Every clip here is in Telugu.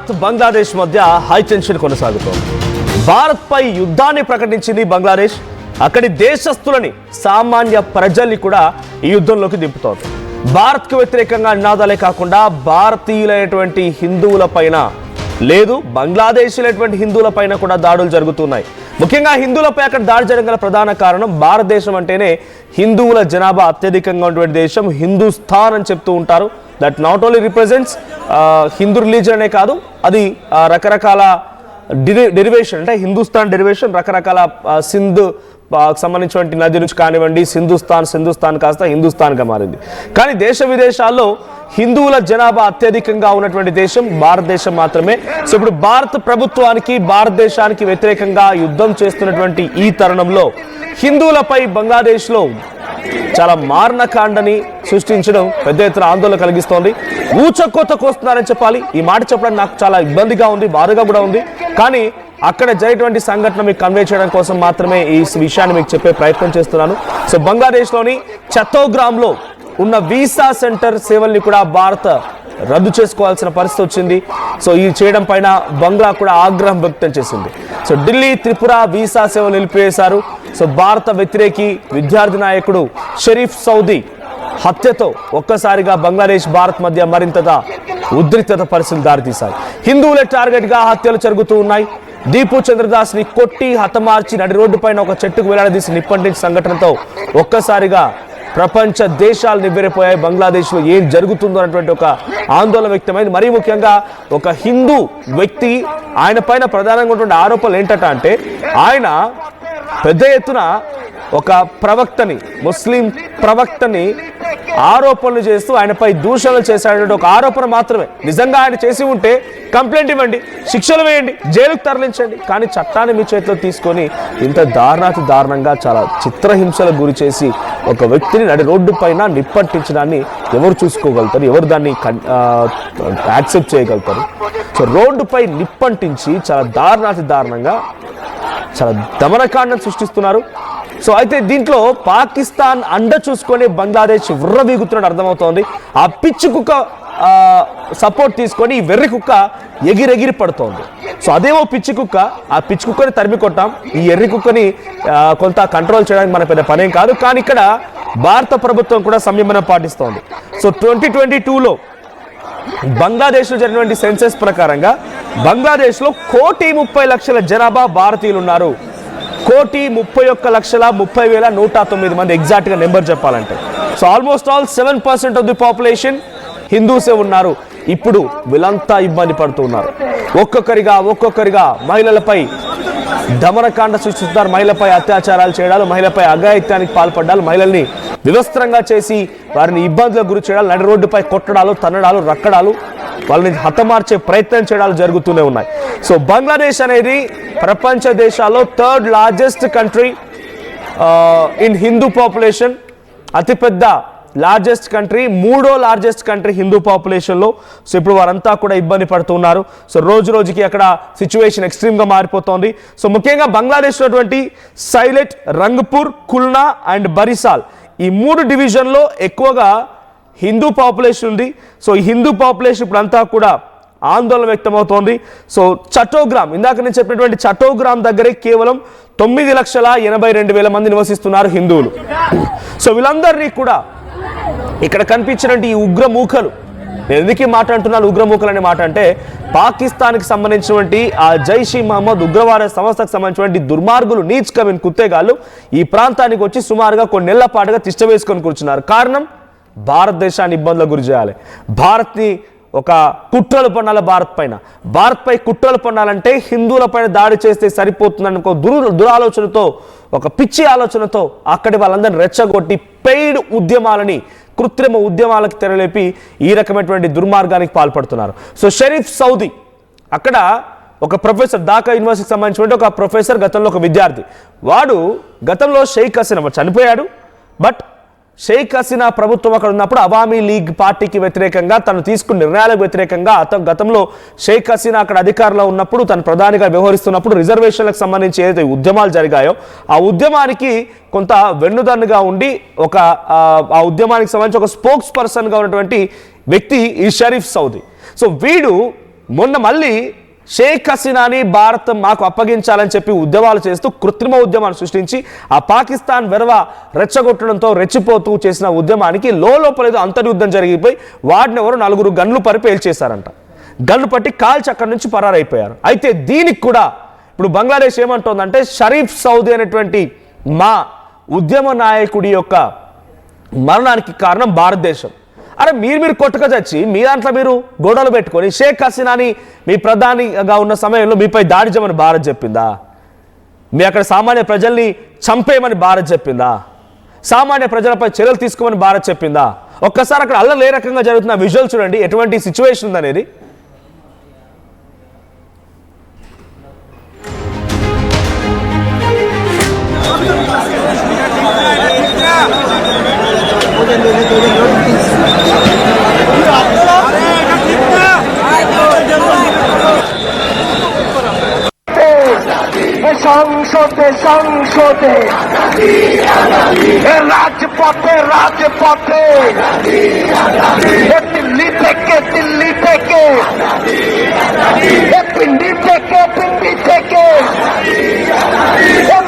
భారత్ బంగ్లాదేశ్ మధ్య హై టెన్షన్ కొనసాగుతోంది. భారత్ పై యుద్ధాన్ని ప్రకటించింది బంగ్లాదేశ్. అక్కడి దేశస్తులని, సామాన్య ప్రజల్ని కూడా ఈ యుద్ధంలోకి దింపుతోంది. భారత్కు వ్యతిరేకంగా నినాదాలే కాకుండా భారతీయులైనటువంటి హిందువుల పైన లేదు, బంగ్లాదేశీలైనటువంటి హిందువుల పైన కూడా దాడులు జరుగుతున్నాయి. ముఖ్యంగా హిందువులపై అక్కడ దాడి జరగగల ప్రధాన కారణం భారతదేశం అంటేనే హిందువుల జనాభా అత్యధికంగా ఉన్నటువంటి దేశం. హిందూస్థాన్ అని చెప్తూ ఉంటారు. That not only represents Hindu religion అనే కాదు, అది రకరకాల డెరివేషన్, అంటే హిందూస్థాన్ డెరివేషన్ రకరకాల సింధ్ సంబంధించినటువంటి నది నుంచి కానివ్వండి, సింధుస్థాన్ కాస్త హిందూస్థాన్గా మారింది. కానీ దేశ విదేశాల్లో హిందువుల జనాభా అత్యధికంగా ఉన్నటువంటి దేశం భారతదేశం మాత్రమే. సో ఇప్పుడు భారత ప్రభుత్వానికి, భారతదేశానికి వ్యతిరేకంగా యుద్ధం చేస్తున్నటువంటి ఈ తరుణంలో హిందువులపై బంగ్లాదేశ్లో చాలా మారణకాండని సృష్టించడం పెద్ద ఎత్తున ఆందోళన కలిగిస్తోంది. ఊచకోతకు వస్తున్నారని చెప్పాలి. ఈ మాట చెప్పడానికి నాకు చాలా ఇబ్బందిగా ఉంది, బాధగా కూడా ఉంది. కానీ అక్కడ జరిగినటువంటి సంఘటన మీకు కన్వే చేయడం కోసం మాత్రమే ఈ విషయాన్ని మీకు చెప్పే ప్రయత్నం చేస్తున్నాను. సో బంగ్లాదేశ్లోని చత్తోగ్రామ్లో ఉన్న వీసా సెంటర్ సేవల్ని కూడా భారత్ రద్దు చేసుకోవాల్సిన పరిస్థితి వచ్చింది. సో ఈ చేయడం పైన బంగ్లా కూడా ఆగ్రహం వ్యక్తం చేసింది. సో ఢిల్లీ, త్రిపుర వీసా సేవలు నిలిపివేశారు. సో భారత వ్యతిరేకి విద్యార్థి నాయకుడు షరీఫ్ సౌదీ హత్యతో ఒక్కసారిగా బంగ్లాదేశ్, భారత్ మధ్య మరింతగా ఉద్రిక్తత పరిస్థితులు దారితీశాయి. హిందువులే టార్గెట్గా హత్యలు జరుగుతూ ఉన్నాయి. దీపు చంద్రదాస్ ని కొట్టి హతమార్చి నడి రోడ్డు పైన ఒక చెట్టుకు వేలాడదీసి నిప్పంటించిన సంఘటనతో ఒక్కసారిగా ప్రపంచ దేశాలు నివ్వెరపోయాయి. బంగ్లాదేశ్లో ఏం జరుగుతుందో అన్నటువంటి ఒక ఆందోళన వ్యక్తమైంది. మరీ ముఖ్యంగా ఒక హిందూ వ్యక్తి, ఆయన పైన ప్రధానంగా ఉన్నటువంటి ఆరోపణలు ఏంటంటే అంటే ఆయన పెద్ద ఎత్తున ఒక ప్రవక్తని, ముస్లిం ప్రవక్తని ఆరోపణలు చేస్తూ ఆయనపై దూషణలు చేశాడంటే ఒక ఆరోపణ మాత్రమే. నిజంగా ఆయన చేసి ఉంటే కంప్లైంట్ ఇవ్వండి, శిక్షలు వేయండి, జైలుకు తరలించండి. కానీ చట్టాన్ని మీ చేతిలో తీసుకొని ఇంత దారుణంగా చాలా చిత్రహింసలకు గురి చేసి ఒక వ్యక్తిని నడి రోడ్డు పైన నిప్పంటించడాన్ని ఎవరు చూసుకోగలుగుతారు? ఎవరు దాన్ని యాక్సెప్ట్ చేయగలుగుతారు? సో రోడ్డుపై నిప్పంటించి చాలా దారుణంగా చాలా దమనకాండం సృష్టిస్తున్నారు. సో అయితే దీంట్లో పాకిస్తాన్ అండ చూసుకొని బంగ్లాదేశ్ విర్రవీగుతున్నట్టు అర్థమవుతోంది. ఆ పిచ్చి కుక్క సపోర్ట్ తీసుకొని ఈ వెర్రి కుక్క ఎగిరెగిరి పడుతోంది. సో అదేమో పిచ్చి కుక్క, ఆ పిచ్చి కుక్కని తరిమి కొట్టాం, ఈ ఎర్రి కుక్కని కొంత కంట్రోల్ చేయడానికి మన పెద్ద పనేం కాదు. కానీ ఇక్కడ భారత ప్రభుత్వం కూడా సంయమనం పాటిస్తోంది. సో 2022లో బంగ్లాదేశ్లో జరిగినటువంటి సెన్సెస్ ప్రకారంగా బంగ్లాదేశ్లో 1,30,00,000 జనాభా భారతీయులు ఉన్నారు. 1,31,30,109 మంది ఎగ్జాక్ట్గా నెంబర్ చెప్పాలంటే. So almost all 7% of the population హిందూసే ఉన్నారు. ఇప్పుడు వీళ్ళంతా ఇబ్బంది పడుతూ ఉన్నారు. ఒక్కొక్కరిగా మహిళలపై దమనకాండ సృష్టిస్తున్నారు. మహిళలపై అత్యాచారాలు చేయడాలు, మహిళలపై అఘాయిత్యానికి పాల్పడ్డాలు, మహిళల్ని వివస్త్రంగా చేసి వారిని ఇబ్బందులకు గురి చేయడాలు, నడి రోడ్డుపై కొట్టడాలు, తన్నడాలు, రక్కడాలు, వాళ్ళని హతమార్చే ప్రయత్నం చేయడాలు జరుగుతూనే ఉన్నాయి. సో బంగ్లాదేశ్ అనేది ప్రపంచ దేశాల్లో 3rd largest country in Hindu population. అతిపెద్ద లార్జెస్ట్ కంట్రీ, 3వ లార్జెస్ట్ కంట్రీ హిందూ పాపులేషన్లో. సో ఇప్పుడు వారంతా కూడా ఇబ్బంది పడుతున్నారు. సో రోజుకి అక్కడ సిచ్యువేషన్ ఎక్స్ట్రీమ్గా మారిపోతోంది. సో ముఖ్యంగా బంగ్లాదేశ్లో సైలెట్, రంగపూర్, కుల్నా అండ్ బరిసాల్ ఈ 3 డివిజన్లో ఎక్కువగా హిందూ పాపులేషన్ ఉంది. సో ఈ హిందూ పాపులేషన్ ఇప్పుడు అంతా కూడా ఆందోళన వ్యక్తమవుతోంది. సో చట్టోగ్రామ్, ఇందాక నేను చెప్పినటువంటి చట్టోగ్రామ్ దగ్గరే కేవలం 9,82,000 మంది నివసిస్తున్నారు హిందువులు. సో వీళ్ళందరినీ కూడా ఇక్కడ కనిపించినటువంటి ఈ ఉగ్రమూకలు, నేను ఎందుకు మాట అంటున్నాను ఉగ్రమూకలు అనే మాట అంటే, పాకిస్తాన్కి సంబంధించినటువంటి ఆ జైష్ ఈ మహమ్మద్ ఉగ్రవాద సంస్థకు సంబంధించినటువంటి దుర్మార్గులు, నీచ్ కవిన్ కుత్తేగాళ్ళు ఈ ప్రాంతానికి వచ్చి సుమారుగా కొన్ని నెలల పాటుగా తిష్ట వేసుకొని కూర్చున్నారు. కారణం భారతదేశాన్ని ఇబ్బందులకు గురి చేయాలి, భారత్ని ఒక కుట్రలు పన్నాలి, భారత్ పై కుట్రలు పన్నాలంటే హిందువుల పైన దాడి చేస్తే సరిపోతుందని ఒక దురాలోచనతో, ఒక పిచ్చి ఆలోచనతో అక్కడి వాళ్ళందరినీ రెచ్చగొట్టి పెయిడ్ ఉద్యమాలని, కృత్రిమ ఉద్యమాలకు తెరలేపి ఈ రకమైనటువంటి దుర్మార్గానికి పాల్పడుతున్నారు. సో షరీఫ్ సౌదీ అక్కడ ఒక ప్రొఫెసర్, ఢాకా యూనివర్సిటీకి సంబంధించిన ఒక ప్రొఫెసర్, గతంలో ఒక విద్యార్థి. వాడు గతంలో షేక్ హసీనా చనిపోయాడు. బట్ షేక్ హసీనా ప్రభుత్వం అక్కడ ఉన్నప్పుడు అవామీ లీగ్ పార్టీకి వ్యతిరేకంగా, తను తీసుకున్న నిర్ణయాలకు వ్యతిరేకంగా, గతంలో షేక్ హసీనా అక్కడ అధికారంలో ఉన్నప్పుడు, తను ప్రధానిగా వ్యవహరిస్తున్నప్పుడు రిజర్వేషన్లకు సంబంధించి ఏదైతే ఉద్యమాలు జరిగాయో ఆ ఉద్యమానికి కొంత వెన్నుదన్నుగా ఉండి ఆ ఉద్యమానికి సంబంధించి ఒక స్పోక్స్ పర్సన్గా ఉన్నటువంటి వ్యక్తి ఈ షరీఫ్ సౌదీ. సో వీడు మొన్న మళ్ళీ షేక్ హసీనాని భారత్ మాకు అప్పగించాలని చెప్పి ఉద్యమాలు చేస్తూ కృత్రిమ ఉద్యమాన్ని సృష్టించి ఆ పాకిస్తాన్ వెరవ రెచ్చగొట్టడంతో రెచ్చిపోతూ చేసిన ఉద్యమానికి లోపలేదో అంతర్యుద్ధం జరిగిపోయి వాడిని ఎవరు 4 గన్లు పరి పేల్చేశారంట. గన్ను పట్టి కాల్చి అక్కడి నుంచి పరారైపోయారు. అయితే దీనికి కూడా ఇప్పుడు బంగ్లాదేశ్ ఏమంటోందంటే షరీఫ్ సౌదీ అనేటువంటి మా ఉద్యమ నాయకుడి యొక్క మరణానికి కారణం భారతదేశం. అరే మీరు కొట్టుక చచ్చి మీ దాంట్లో మీరు గొడవలు పెట్టుకొని షేక్ హసీనాని మీ ప్రధానిగా ఉన్న సమయంలో మీపై దాడి చేయమని భారత్ చెప్పిందా? మీ అక్కడ సామాన్య ప్రజల్ని చంపేయమని భారత్ చెప్పిందా? సామాన్య ప్రజలపై చర్యలు తీసుకోమని భారత్ చెప్పిందా? ఒక్కసారి అక్కడ అల్లలు ఏ రకంగా జరుగుతున్న విజువల్ చూడండి, ఎటువంటి సిచ్యువేషన్ ఉందనేది. সংসদে সংসদে রাজপথে রাজপথে দিল্লি থেকে পিন্ডি থেকে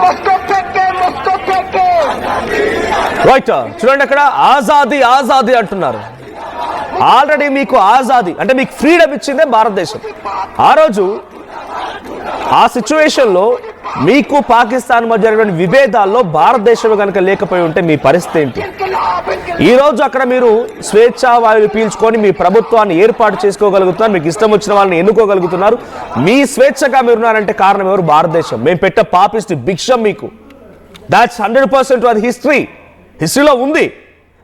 মস্কো থেকে రైట్, చూడండి అక్కడ ఆజాదీ ఆజాదీ అంటున్నారు. ఆల్రెడీ మీకు ఆజాదీ అంటే మీకు ఫ్రీడమ్ ఇచ్చిందే భారతదేశం. ఆ రోజు ఆ సిచ్యువేషన్లో మీకు పాకిస్తాన్ మధ్య జరిగిన విభేదాల్లో భారతదేశం కనుక లేకపోయి ఉంటే మీ పరిస్థితి ఏంటి? ఈరోజు అక్కడ మీరు స్వేచ్ఛా వాయువులు పీల్చుకొని మీ ప్రభుత్వాన్ని ఏర్పాటు చేసుకోగలుగుతున్నారు, మీకు ఇష్టం వచ్చిన వాళ్ళని ఎన్నుకోగలుగుతున్నారు. మీ స్వేచ్ఛగా మీరు ఉన్నారంటే కారణం ఎవరు? భారతదేశం. మేము పెట్టే పాపిస్ట్ భిక్షం మీకు. దాట్స్ 100% అది హిస్టరీలో ఉంది.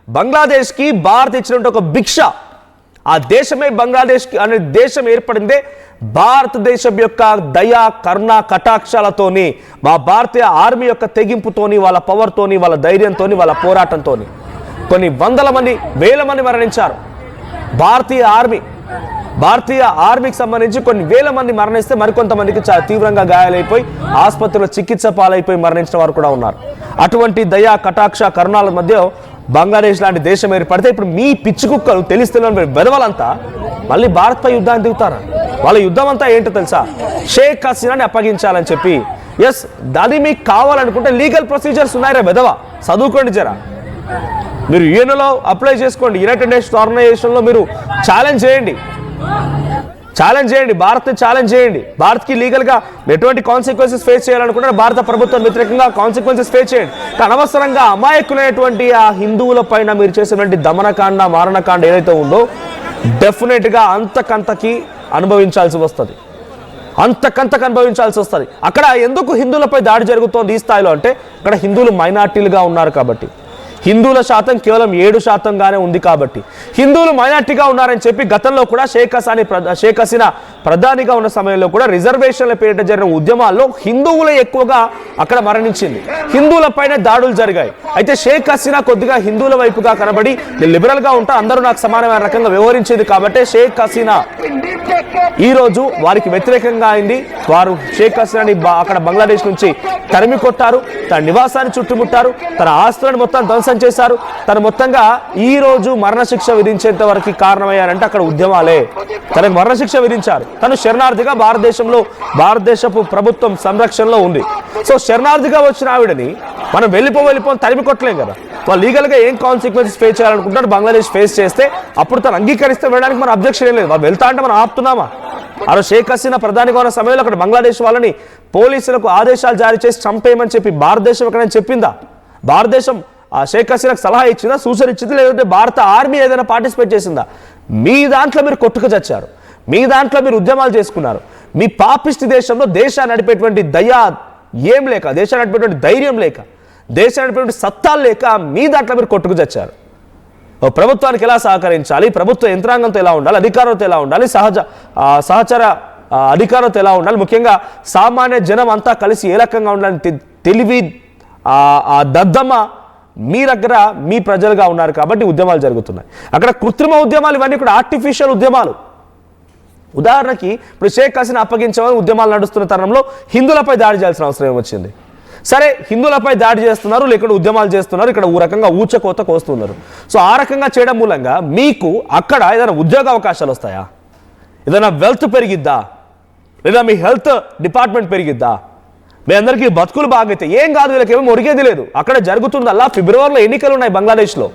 బంగ్లాదేశ్కి భారత్ ఇచ్చినట్టు ఒక భిక్ష. ఆ దేశమే బంగ్లాదేశ్ అనే దేశం ఏర్పడిందే భారతదేశం యొక్క దయా కరుణ కటాక్షాలతోని, మా భారతీయ ఆర్మీ యొక్క తెగింపుతోని, వాళ్ళ పవర్తోని, వాళ్ళ ధైర్యంతోని, వాళ్ళ పోరాటంతోని. కొన్ని వందల మంది, వేల మంది మరణించారు. భారతీయ ఆర్మీకి సంబంధించి కొన్ని వేల మంది మరణిస్తే మరికొంతమందికి చాలా తీవ్రంగా గాయాలైపోయి ఆసుపత్రిలో చికిత్స పాలైపోయి మరణించిన వారు కూడా ఉన్నారు. అటువంటి దయా కటాక్ష కరుణాల మధ్య బంగ్లాదేశ్ లాంటి దేశం ఏర్పడితే ఇప్పుడు మీ పిచ్చి కుక్కలు తెలిస్తే వెదవలంతా మళ్ళీ భారత్పై యుద్ధాన్ని దిగుతారా? వాళ్ళ యుద్ధం అంతా ఏంటో తెలుసా? షేక్ హసీనాని అప్పగించాలని చెప్పి. ఎస్, అది మీకు కావాలనుకుంటే లీగల్ ప్రొసీజర్స్ ఉన్నాయిరా వెదవ, చదువుకోండి జరా. మీరు యుఎన్ఓలో అప్లై చేసుకోండి, యునైటెడ్ నేషన్స్ ఆర్గనైజేషన్లో మీరు ఛాలెంజ్ చేయండి, భారత్ని ఛాలెంజ్ చేయండి. భారత్కి లీగల్గా ఎటువంటి కాన్సిక్వెన్సెస్ ఫేస్ చేయాలనుకుంటే భారత ప్రభుత్వం వ్యతిరేకంగా కాన్సిక్వెన్సెస్ ఫేస్ చేయండి. అనవసరంగా అమాయకులైనటువంటి ఆ హిందువుల పైన మీరు చేసినటువంటి దమనకాండ మారణకాండ ఏదైతే ఉందో డెఫినెట్గా అంతకంతకి అనుభవించాల్సి వస్తుంది. అక్కడ ఎందుకు హిందువులపై దాడి జరుగుతోంది ఈ స్థాయిలో అంటే అక్కడ హిందువులు మైనార్టీలుగా ఉన్నారు కాబట్టి, హిందువుల శాతం కేవలం 7%గానే ఉంది కాబట్టి, హిందువులు మైనార్టీగా ఉన్నారని చెప్పి గతంలో కూడా షేక్ హసీనా ప్రధానిగా ఉన్న సమయంలో కూడా రిజర్వేషన్ల పేరిట జరిగిన ఉద్యమాల్లో హిందువులే ఎక్కువగా అక్కడ మరణించింది, హిందువులపైన దాడులు జరిగాయి. అయితే షేక్ హసీనా కొద్దిగా హిందువుల వైపుగా కనబడి నేను లిబరల్ గా ఉంటా, అందరూ నాకు సమానమైన రకంగా వ్యవహరించింది కాబట్టి షేక్ హసీనా ఈ రోజు వారికి వ్యతిరేకంగా అయింది. వారు షేక్ హసీనాని అక్కడ బంగ్లాదేశ్ నుంచి తరిమి కొట్టారు, తన నివాసాన్ని చుట్టుముట్టారు, తన ఆస్తులను మొత్తం ధ్వంసం చేశారు. తను మొత్తంగా ఈ రోజు మరణశిక్ష విధించేంత వరకు కారణమయ్యారంటే అక్కడ ఉద్యమాలే. తనకు మరణశిక్ష విధించారు. తను శరణార్థిగా భారతదేశపు ప్రభుత్వం సంరక్షణలో ఉంది. సో శరణార్థిగా వచ్చిన ఆవిడని మనం వెళ్ళిపోని తరిమి కొట్టలేం కదా. వాళ్ళు లీగల్గా ఏం కాన్సిక్వెన్సెస్ ఫేస్ చేయాలనుకుంటారు బంగ్లాదేశ్ ఫేస్ చేస్తే అప్పుడు తను అంగీకరిస్తే వెళ్ళడానికి మనం అబ్జెక్షన్ ఏం లేదు. వాళ్ళు వెళ్తా అంటే మనం ఆపుతున్నామా? ఆ రోజు షేక్ హసీనా ప్రధానిగా ఉన్న సమయంలో అక్కడ బంగ్లాదేశ్ వాళ్ళని పోలీసులకు ఆదేశాలు జారీ చేసి చంపేయమని చెప్పి భారతదేశం ఎక్కడైనా చెప్పిందా? భారతదేశం ఆ షేక్ హసీనాకు సలహా ఇచ్చిందా, సూచన ఇచ్చిందా, లేదంటే భారత ఆర్మీ ఏదైనా పార్టిసిపేట్ చేసిందా? మీ దాంట్లో మీరు కొట్టుకు చచ్చారు, మీ దాంట్లో మీరు ఉద్యమాలు చేసుకున్నారు. మీ పాపిస్ట్ దేశంలో దేశాన్ని నడిపేటువంటి దయా ఏం లేక, దేశాన్ని నడిపేటువంటి ధైర్యం లేక, దేశాన్ని నడిపేటువంటి సత్తాలు లేక మీ దాంట్లో మీరు కొట్టుకు చచ్చారు. ప్రభుత్వానికి ఎలా సహకరించాలి, ప్రభుత్వ యంత్రాంగంతో ఎలా ఉండాలి, అధికారులతో ఎలా ఉండాలి, సహచర అధికారులతో ఎలా ఉండాలి, ముఖ్యంగా సామాన్య జనం అంతా కలిసి ఏ రకంగా ఉండాలని తెలివి ఆ దద్దమ్మ మీ దగ్గర మీ ప్రజలుగా ఉన్నారు కాబట్టి ఉద్యమాలు జరుగుతున్నాయి. అక్కడ కృత్రిమ ఉద్యమాలు, ఇవన్నీ కూడా ఆర్టిఫిషియల్ ఉద్యమాలు. ఉదాహరణకి ఇప్పుడు షేక్ హసీనా అప్పగించమని ఉద్యమాలు నడుస్తున్న తరుణంలో హిందువులపై దాడి చేయాల్సిన అవసరం ఏమొచ్చింది? సరే, హిందువులపై దాడి చేస్తున్నారు, లేకుండా ఉద్యమాలు చేస్తున్నారు, ఇక్కడ ఓ రకంగా ఊచకోత కోస్తున్నారు. సో ఆ రకంగా చేయడం మూలంగా మీకు అక్కడ ఏదైనా ఉద్యోగ అవకాశాలు వస్తాయా? ఏదైనా వెల్త్ పెరిగిద్దా, లేదా మీ హెల్త్ డిపార్ట్మెంట్ పెరిగిద్దా, మీ అందరికీ బతుకులు బాగైతే ఏం కాదు, వీళ్ళకేమో ఒరిగేది లేదు. అక్కడ జరుగుతుందల్లా ఫిబ్రవరిలో ఎన్నికలు ఉన్నాయి బంగ్లాదేశ్లో,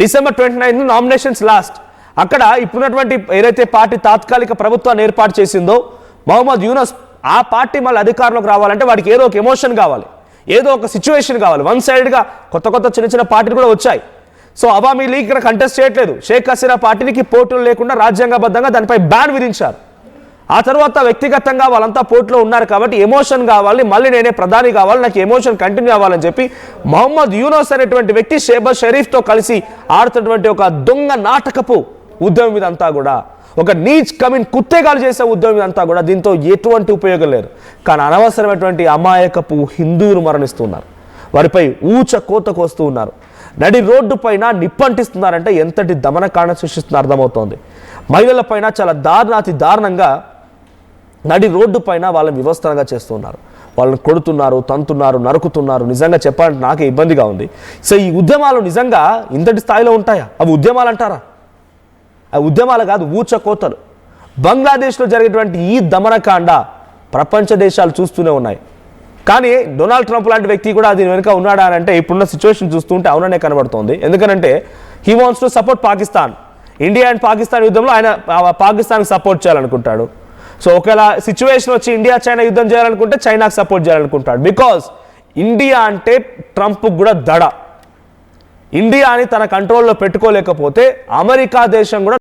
December 29 నామినేషన్స్ లాస్ట్. అక్కడ ఇప్పుడున్నటువంటి ఏదైతే పార్టీ తాత్కాలిక ప్రభుత్వాన్ని ఏర్పాటు చేసిందో మొహమ్మద్ యూనస్, ఆ పార్టీ మళ్ళీ అధికారంలోకి రావాలంటే వాడికి ఏదో ఒక ఎమోషన్ కావాలి, ఏదో ఒక సిచ్యువేషన్ కావాలి. వన్ సైడ్గా కొత్త చిన్న చిన్న పార్టీలు కూడా వచ్చాయి. సో అవామీ లీగ్ ఇక్కడ కంటెస్ట్ చేయట్లేదు. షేక్ హసీనా పార్టీకి పోటీలు లేకుండా రాజ్యాంగబద్ధంగా దానిపై బ్యాన్ విధించారు. ఆ తర్వాత వ్యక్తిగతంగా వాళ్ళంతా పోటీలో ఉన్నారు కాబట్టి ఎమోషన్ కావాలి, మళ్ళీ నేనే ప్రధాని కావాలి, నాకు ఎమోషన్ కంటిన్యూ అవ్వాలని చెప్పి మొహమ్మద్ యూనస్ అనేటువంటి వ్యక్తి షేబాజ్ షరీఫ్తో కలిసి ఆడుతున్నటువంటి ఒక దొంగ నాటకపు ఉద్యమం మీద అంతా కూడా, ఒక నీచ్ కమిన్ కుత్తేగాలు చేసే ఉద్యమం మీద అంతా కూడా దీంతో ఎటువంటి ఉపయోగం లేదు. కానీ అనవసరమైనటువంటి అమాయకపు హిందువులు మరణిస్తున్నారు, వారిపై ఊచ కోతకు వస్తూ ఉన్నారు, నడి రోడ్డు పైన నిప్పంటిస్తున్నారంటే ఎంతటి దమనకాండ సృష్టిస్తున్నారు అర్థమవుతోంది. మహిళల పైన చాలా అతి దారుణంగా నడి రోడ్డు పైన వాళ్ళని వివస్త్రంగా చేస్తున్నారు, వాళ్ళని కొడుతున్నారు, తంతున్నారు, నరుకుతున్నారు. నిజంగా చెప్పాలంటే నాకే ఇబ్బందిగా ఉంది. సో ఈ ఉద్యమాలు నిజంగా ఇంతటి స్థాయిలో ఉంటాయా? అవి ఉద్యమాలు అంటారా? అవి ఉద్యమాలు కాదు, ఊచ కోతలు. బంగ్లాదేశ్లో జరిగేటువంటి ఈ దమనకాండ ప్రపంచ దేశాలు చూస్తూనే ఉన్నాయి. కానీ డొనాల్డ్ ట్రంప్ లాంటి వ్యక్తి కూడా దీని వెనుక ఉన్నాడా అని అంటే ఇప్పుడున్న సిచ్యువేషన్ చూస్తుంటే అవుననే కనబడుతోంది. ఎందుకంటే he wants to support Pakistan. India and Pakistan యుద్ధంలో ఆయన పాకిస్తాన్కి సపోర్ట్ చేయాలనుకుంటాడు. సో ఒకవేళ సిచ్యువేషన్ వచ్చి ఇండియా చైనా యుద్ధం చేయాలనుకుంటే చైనాకి సపోర్ట్ చేయాలనుకుంటాడు. బికాజ్ ఇండియా అంటే ట్రంప్కి కూడా దడ. ఇండియాని తన కంట్రోల్లో పెట్టుకోలేకపోతే అమెరికా దేశం కూడా